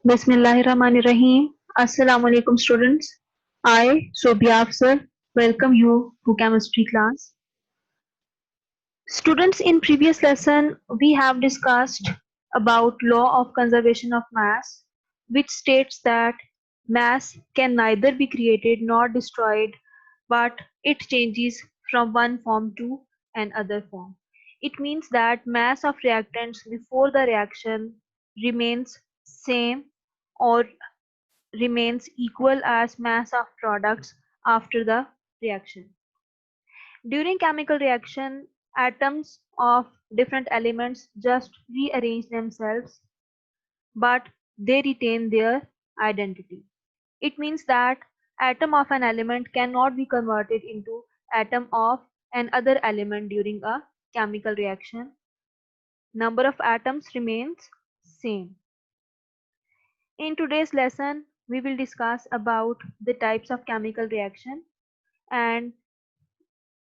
Bismillahirrahmanirrahim. Assalamu alaikum students. I, Sobia Afsar, welcome you to chemistry class. Students, in previous lesson we have discussed about law of conservation of mass, which states that mass can neither be created nor destroyed, but it changes from one form to another form. It means that mass of reactants before the reaction remains same or remains equal as mass of products after the reaction. During chemical reaction, atoms of different elements just rearrange themselves, but they retain their identity. It means that atom of an element cannot be converted into atom of another element during a chemical reaction. Number of atoms remains same. In today's lesson, we will discuss about the types of chemical reaction, and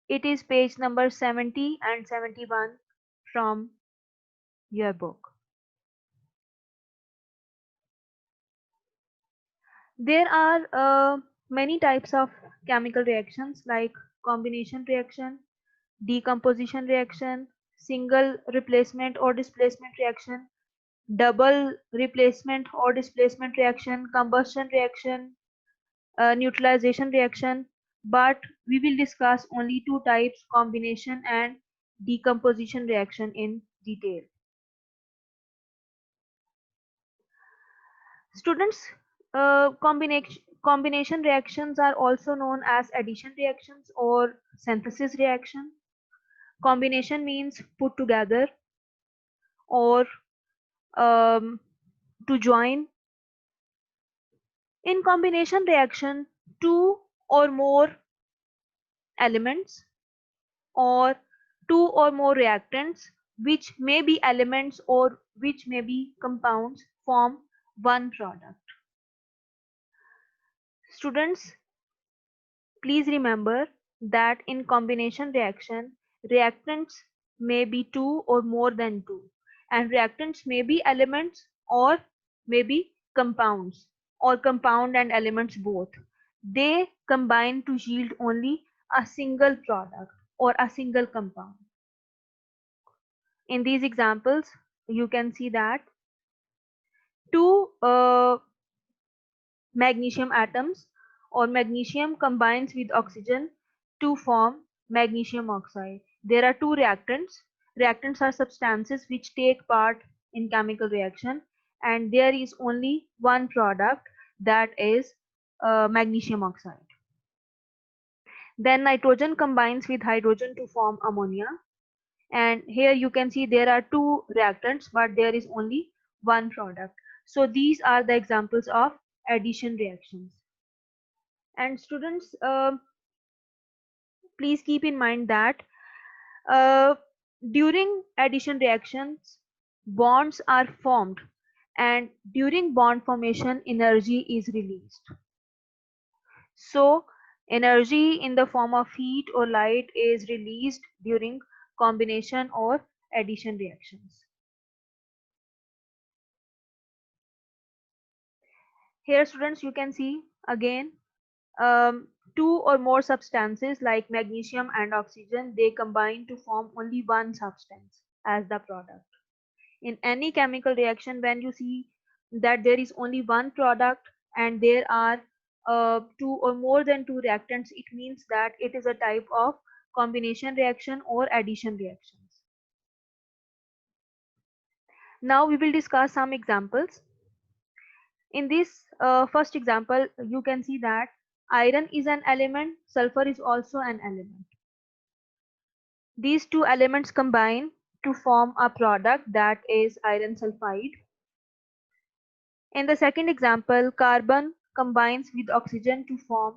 it is page number 70 and 71 from your book. There are many types of chemical reactions like combination reaction, decomposition reaction, single replacement or displacement reaction, double replacement or displacement reaction, combustion reaction, neutralization reaction, but we will discuss only two types, combination and decomposition reaction, in detail. Students, combination reactions are also known as addition reactions or synthesis reaction. Combination means put together or um, to join. In combination reaction, two or more elements or two or more reactants, which may be elements or which may be compounds, form one product. Students, please remember that in combination reaction, reactants may be two or more than two, and reactants may be elements or may be compounds, or compound and elements both. They combine to yield only a single product or a single compound. In these examples, you can see that two magnesium atoms or magnesium combines with oxygen to form magnesium oxide. There are two reactants. Reactants are substances which take part in chemical reaction, and there is only one product, that is magnesium oxide. Then nitrogen combines with hydrogen to form ammonia, and here you can see there are two reactants but there is only one product. So these are the examples of addition reactions. And students, please keep in mind that uh, during addition reactions, bonds are formed, and during bond formation, energy is released. So, energy in the form of heat or light is released during combination or addition reactions. Here, students, you can see again two or more substances like magnesium and oxygen, they combine to form only one substance as the product. In any chemical reaction, when you see that there is only one product and there are two or more than two reactants, it means that it is a type of combination reaction or addition reactions. Now we will discuss some examples. In this first example, you can see that iron is an element, sulfur is also an element. These two elements combine to form a product, that is iron sulfide. In the second example, carbon combines with oxygen to form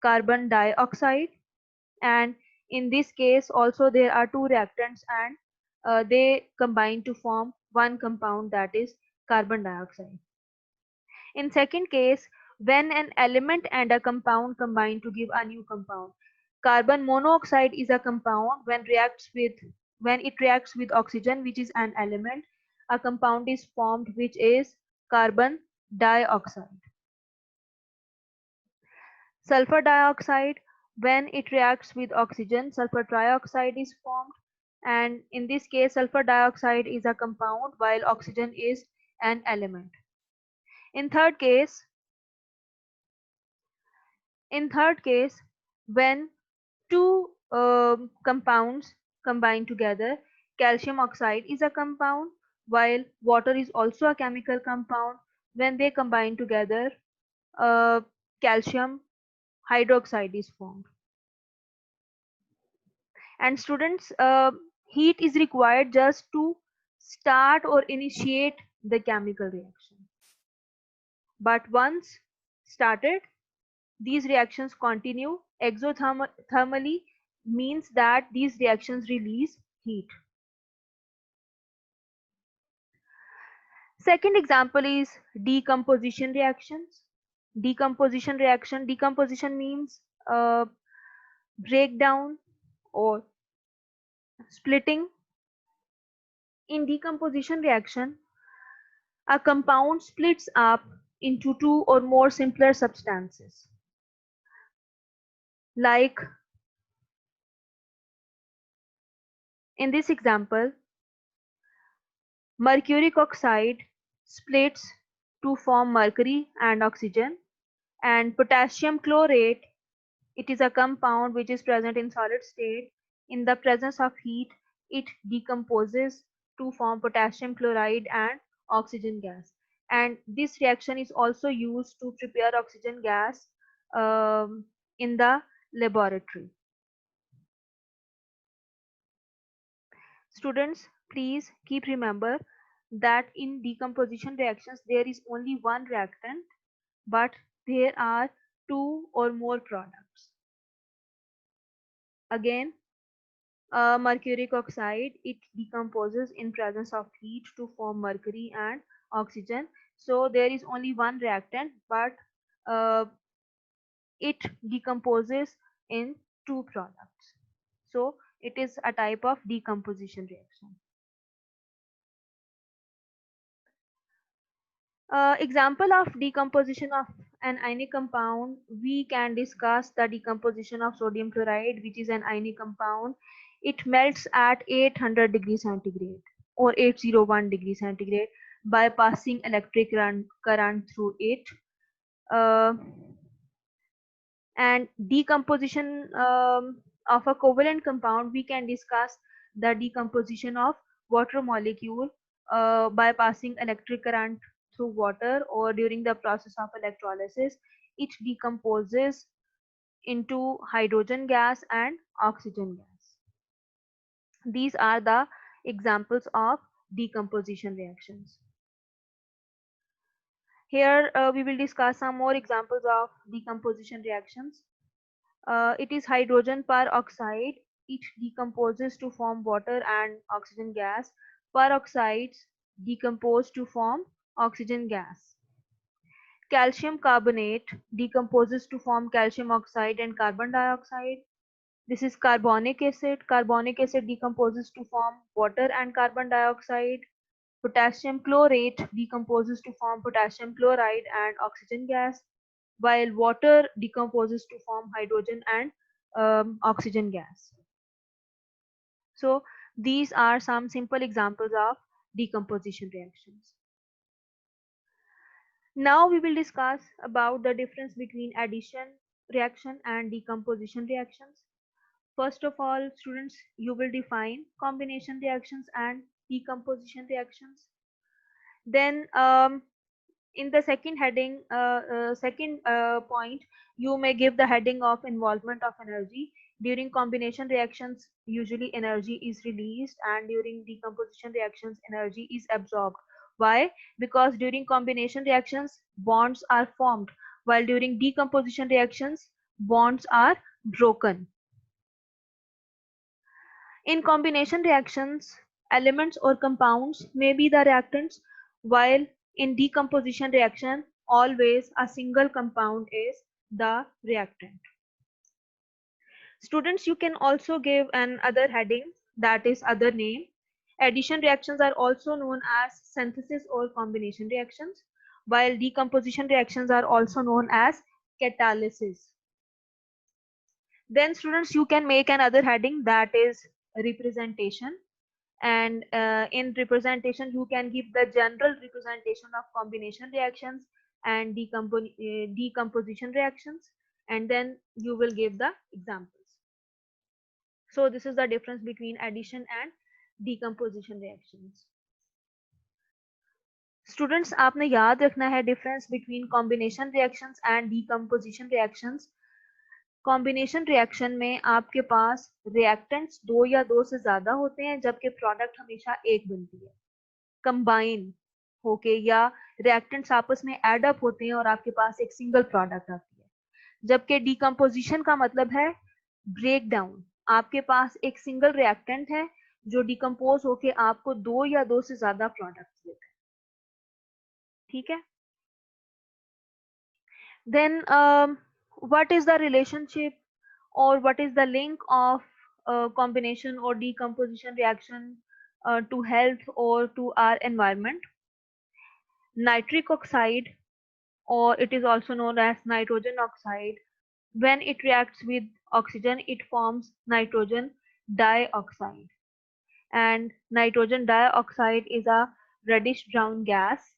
carbon dioxide, and in this case also there are two reactants, and they combine to form one compound, that is carbon dioxide. In second case, when an element and a compound combine to give a new compound. Carbon monoxide is a compound when it reacts with oxygen, which is an element, a compound is formed which is carbon dioxide. Sulfur dioxide, when it reacts with oxygen, sulfur trioxide is formed, and in this case sulfur dioxide is a compound while oxygen is an element. In third case, when two compounds combine together, calcium oxide is a compound while water is also a chemical compound. When they combine together, uh, calcium hydroxide is formed. And students, heat is required just to start or initiate the chemical reaction. But once started, these reactions continue. Exothermally means that these reactions release heat. Second example is decomposition reactions. Decomposition means breakdown or splitting. In decomposition reaction, a compound splits up into two or more simpler substances. Like in this example, mercuric oxide splits to form mercury and oxygen, and potassium chlorate, it is a compound which is present in solid state. In the presence of heat, it decomposes to form potassium chloride and oxygen gas. And this reaction is also used to prepare oxygen gas um, in the laboratory. Students, please keep remember that in decomposition reactions there is only one reactant, but there are two or more products. Again, mercuric oxide, it decomposes in presence of heat to form mercury and oxygen. So there is only one reactant, but uh, it decomposes in two products. So it is a type of decomposition reaction. Example of decomposition of an ionic compound, we can discuss the decomposition of sodium chloride, which is an ionic compound. It melts at 800 degrees centigrade or 801 degrees centigrade by passing electric current through it. Uh, and decomposition of a covalent compound, we can discuss the decomposition of water molecule by passing electric current through water, or during the process of electrolysis it decomposes into hydrogen gas and oxygen gas. These are the examples of decomposition reactions. Here we will discuss some more examples of decomposition reactions. It is hydrogen peroxide. It decomposes to form water and oxygen gas. Peroxides decompose to form oxygen gas. Calcium carbonate decomposes to form calcium oxide and carbon dioxide. This is carbonic acid. Carbonic acid decomposes to form water and carbon dioxide. Potassium chlorate decomposes to form potassium chloride and oxygen gas, while water decomposes to form hydrogen and oxygen gas. So these are some simple examples of decomposition reactions. Now we will discuss about the difference between addition reaction and decomposition reactions. First of all, students, you will define combination reactions and decomposition reactions. Then in the second heading, second point, you may give the heading of involvement of energy. During combination reactions, usually energy is released, and during decomposition reactions, energy is absorbed. Why? Because during combination reactions, bonds are formed, while during decomposition reactions, bonds are broken. In combination reactions, elements or compounds may be the reactants, while in decomposition reaction, always a single compound is the reactant. Students, you can also give an other heading, that is other name. Addition reactions are also known as synthesis or combination reactions, while decomposition reactions are also known as catalysis. Then students, you can make another heading, that is representation. And in representation you can give the general representation of combination reactions and decomposition reactions, and then you will give the examples. So this is the difference between addition and decomposition reactions. Students आपने याद रखना है difference between combination reactions and decomposition reactions. Combination reaction में आपके पास reactants दो या दो से ज्यादा होते हैं, जबकि प्रोडक्ट हमेशा एक बनती है. कंबाइन होके या रिएक्टेंट्स आपस में एड अप होते हैं और आपके पास एक सिंगल प्रोडक्ट आती है. जबकि डीकम्पोजिशन का मतलब है ब्रेक डाउन. आपके पास एक सिंगल रिएक्टेंट है जो डिकम्पोज होके आपको दो या दो से ज्यादा प्रोडक्ट्स देता है. ठीक है. Then what is the relationship or what is the link of combination or decomposition reaction to health or to our environment? Nitric oxide, or it is also known as nitrogen oxide, when it reacts with oxygen it forms nitrogen dioxide, and nitrogen dioxide is a reddish brown gas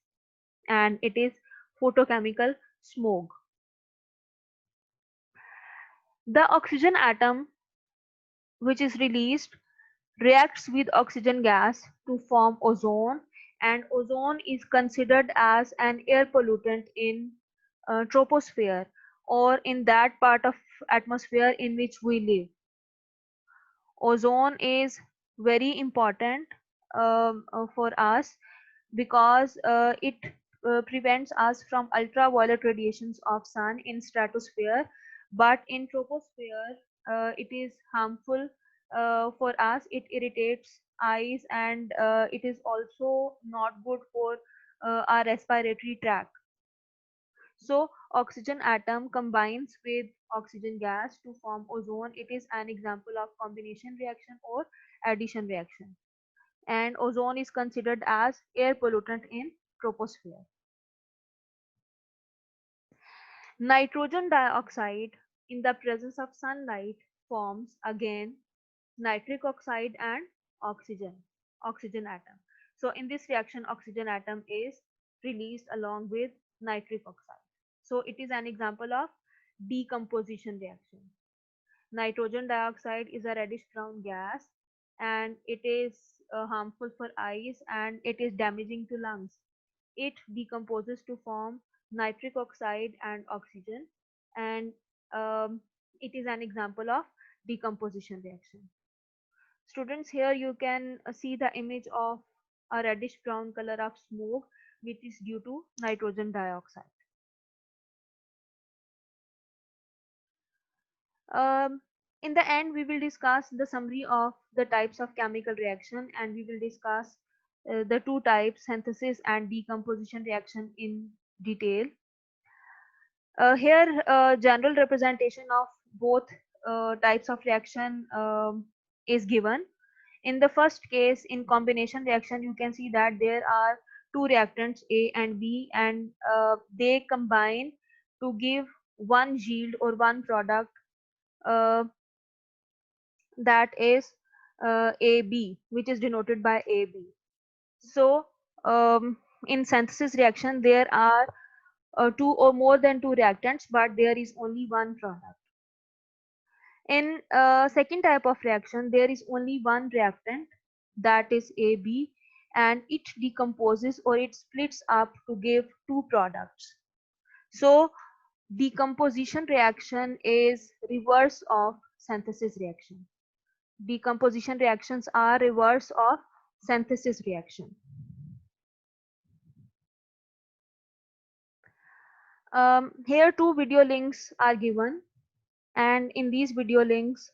and it is photochemical smoke. The oxygen atom which is released reacts with oxygen gas to form ozone, and ozone is considered as an air pollutant in troposphere, or in that part of atmosphere in which we live. Ozone is very important for us because it prevents us from ultraviolet radiations of sun in stratosphere, but in troposphere it is harmful for us. It irritates eyes, and it is also not good for our respiratory tract. So oxygen atom combines with oxygen gas to form ozone. It is an example of combination reaction or addition reaction, and ozone is considered as air pollutant in troposphere. Nitrogen dioxide in the presence of sunlight forms again nitric oxide and oxygen atom. So in this reaction oxygen atom is released along with nitric oxide. So it is an example of decomposition reaction. Nitrogen dioxide is a reddish brown gas and it is harmful for eyes and it is damaging to lungs. It decomposes to form nitric oxide and oxygen, and it is an example of decomposition reaction. Students, here you can see the image of a reddish brown color of smoke which is due to nitrogen dioxide. In the end, we will discuss the summary of the types of chemical reaction, and we will discuss the two types, synthesis and decomposition reaction, in detail. Here, general representation of both types of reaction is given. In the first case, in combination reaction, you can see that there are two reactants A and B, and they combine to give one yield or one product, uh, that is AB, which is denoted by AB. So in synthesis reaction, there are two or more than two reactants, but there is only one product. In second type of reaction, there is only one reactant, that is AB, and it decomposes or it splits up to give two products. So decomposition reaction is reverse of synthesis reaction. Decomposition reactions are reverse of synthesis reaction. Here two video links are given, and in these video links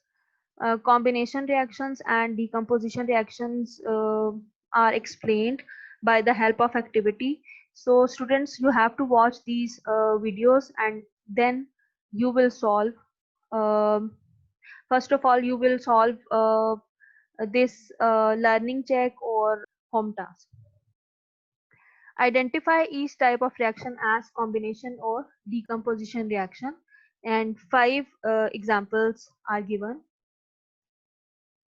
combination reactions and decomposition reactions are explained by the help of activity. So students, you have to watch these videos and then you will solve. First of all, you will solve this learning check or home task. Identify each type of reaction as combination or decomposition reaction, and five examples are given.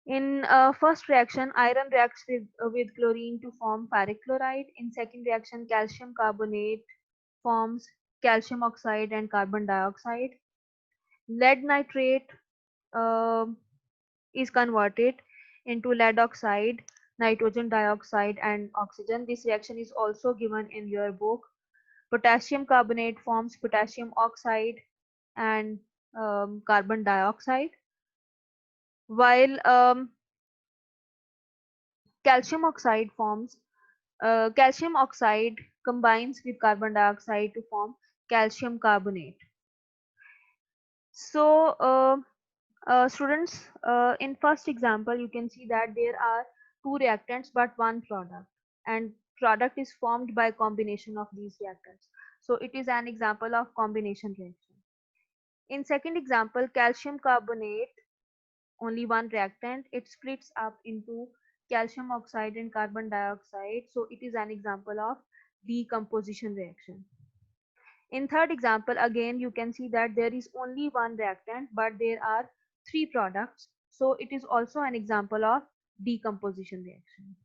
In first reaction, iron reacts with chlorine to form ferric chloride. In second reaction, calcium carbonate forms calcium oxide and carbon dioxide. Lead nitrate um is converted into lead oxide, nitrogen dioxide, and oxygen. This reaction is also given in your book. Potassium carbonate forms potassium oxide and carbon dioxide, while calcium oxide forms calcium oxide combines with carbon dioxide to form calcium carbonate. So, students, in first example, you can see that there are two reactants but one product, and product is formed by combination of these reactants. So, it is an example of combination reaction. In second example, calcium carbonate, only one reactant, it splits up into calcium oxide and carbon dioxide. So, it is an example of decomposition reaction. In third example, again, you can see that there is only one reactant, but there are three products. So it is also an example of decomposition reaction.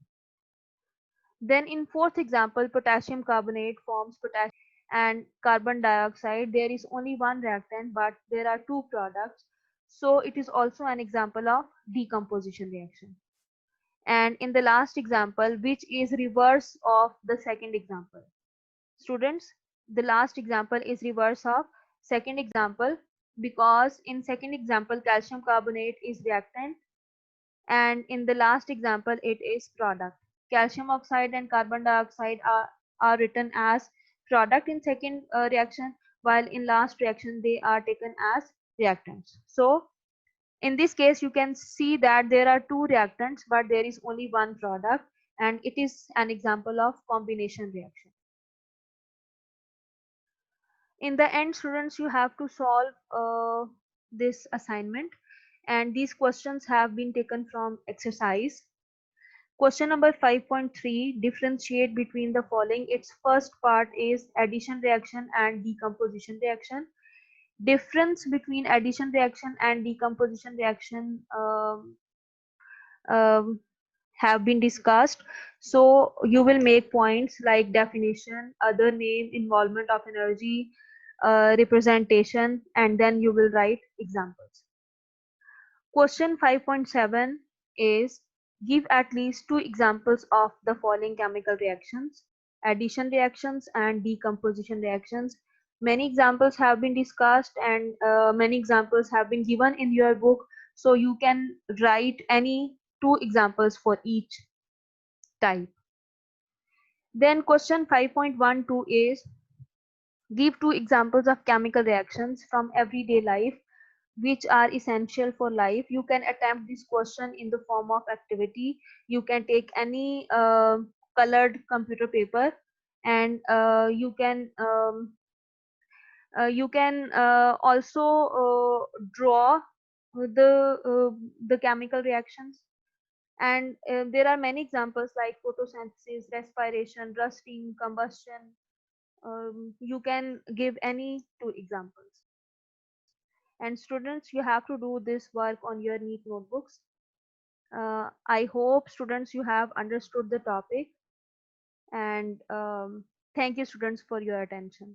Then in fourth example, potassium carbonate forms potassium and carbon dioxide. There is only one reactant, but there are two products. So it is also an example of decomposition reaction. And in the last example, which is reverse of the second example. Students, the last example is reverse of second example, because in second example calcium carbonate is reactant and in the last example it is product. Calcium oxide and carbon dioxide are written as product in second reaction, while in last reaction they are taken as reactants. So in this case you can see that there are two reactants but there is only one product, and it is an example of combination reaction. In the end, students, you have to solve this assignment, and these questions have been taken from exercise. Question number 5.3, differentiate between the following. Its first part is addition reaction and decomposition reaction. Difference between addition reaction and decomposition reaction um, have been discussed. So you will make points like definition, other name, involvement of energy, representation, and then you will write examples. Question 5.7 is give at least two examples of the following chemical reactions: addition reactions and decomposition reactions. Many examples have been discussed and many examples have been given in your book, so you can write any two examples for each type. Then question 5.12 is give two examples of chemical reactions from everyday life which are essential for life. You can attempt this question in the form of activity. You can take any colored computer paper, and you can also draw the chemical reactions, and there are many examples like photosynthesis, respiration, rusting, combustion. You can give any two examples. And students, you have to do this work on your neat notebooks. I hope students you have understood the topic, and thank you students for your attention.